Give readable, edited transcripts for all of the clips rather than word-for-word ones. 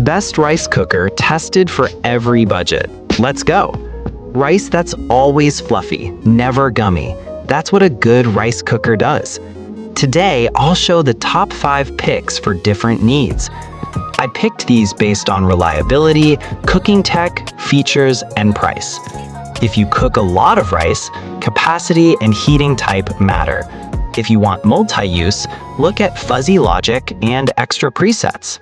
best rice cooker tested for every budget. Let's go. Rice that's always fluffy, never gummy. That's what a good rice cooker does. Today, I'll show the top 5 picks for different needs. I picked these based on reliability, cooking tech, features, and price. If you cook a lot of rice, capacity and heating type matter. If you want multi-use, look at fuzzy logic and extra presets.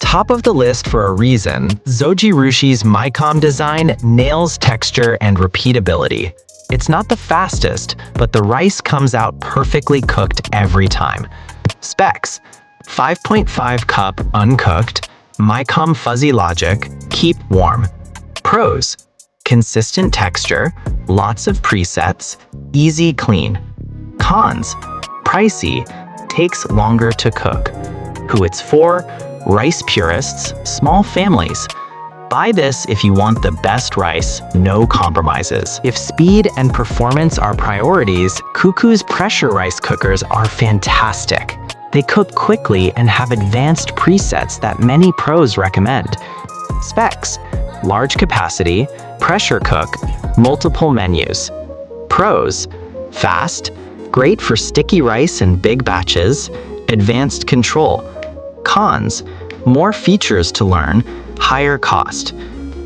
Top of the list for a reason, Zojirushi's Micom design nails texture and repeatability. It's not the fastest, but the rice comes out perfectly cooked every time. Specs: 5.5 cup uncooked, Micom fuzzy logic, keep warm. Pros: consistent texture, lots of presets, easy clean. Cons: pricey, takes longer to cook. Who it's for: rice purists, small families. Buy this if you want the best rice, no compromises. If speed and performance are priorities, CUCKOO's pressure rice cookers are fantastic. They cook quickly and have advanced presets that many pros recommend. Specs: large capacity, pressure cook, multiple menus. Pros: fast, great for sticky rice and big batches, advanced control. Cons: more features to learn, higher cost.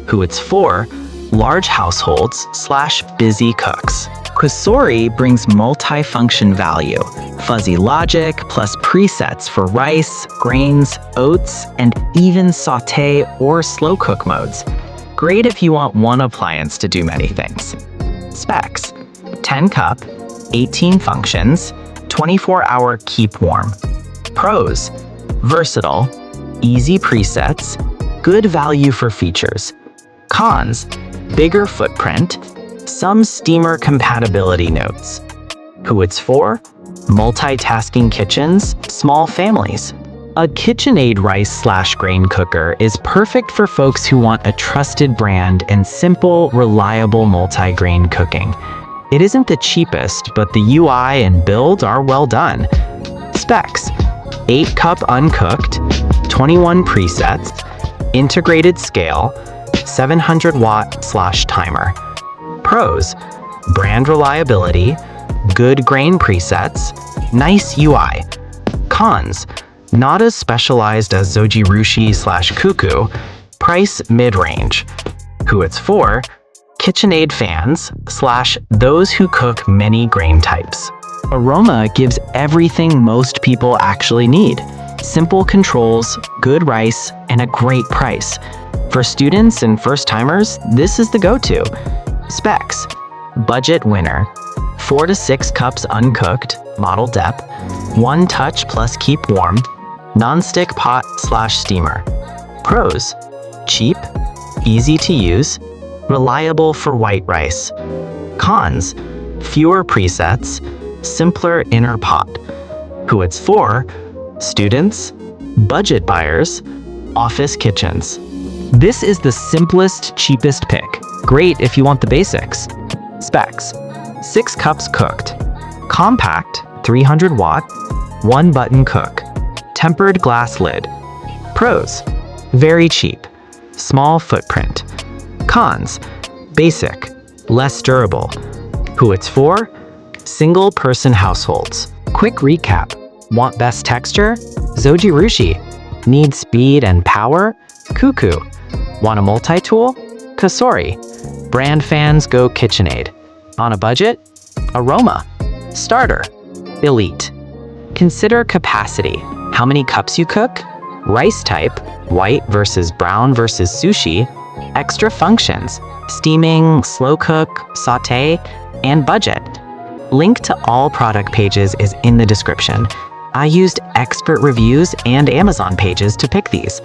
Who it's for: large households / busy cooks. COSORI brings multi-function value, fuzzy logic plus presets for rice, grains, oats, and even sauté or slow cook modes. Great if you want one appliance to do many things. Specs: 10 cup, 18 functions, 24-hour keep warm. Pros: versatile, easy presets, good value for features. Cons: bigger footprint, some steamer compatibility notes. Who it's for: multitasking kitchens, small families. A KitchenAid rice / grain cooker is perfect for folks who want a trusted brand and simple, reliable multi-grain cooking. It isn't the cheapest, but the UI and build are well done. Specs: 8 cup uncooked, 21 presets, integrated scale, 700 watt / timer. Pros: brand reliability, good grain presets, nice UI. Cons: not as specialized as Zojirushi / CUCKOO, price mid-range. Who it's for: KitchenAid fans / those who cook many grain types. Aroma gives everything most people actually need. Simple controls, good rice, and a great price. For students and first-timers, this is the go-to. Specs: budget winner, 4 to 6 cups uncooked, model depth, 1 touch plus keep warm, non-stick pot / steamer. Pros: cheap, easy to use, reliable for white rice. Cons: fewer presets, simpler inner pot. Who it's for: students, budget buyers, office kitchens. This is the simplest, cheapest pick. Great if you want the basics. Specs: 6 cups cooked, compact, 300 watt, 1 button cook, tempered glass lid. Pros: very cheap, small footprint. Cons: basic, less durable. Who it's for: single person households. Quick recap: want best texture? Zojirushi. Need speed and power? CUCKOO. Want a multi-tool? COSORI. Brand fans go KitchenAid. On a budget? Aroma. Starter. Elite. Consider capacity. How many cups you cook? Rice type, white versus brown versus sushi. Extra functions, steaming, slow cook, sauté, and budget. Link to all product pages is in the description. I used expert reviews and Amazon pages to pick these.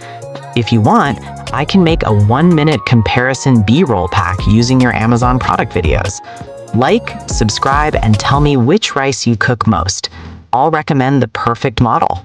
If you want, I can make a 1-minute comparison B-roll pack using your Amazon product videos. Like, subscribe, and tell me which rice you cook most. I'll recommend the perfect model.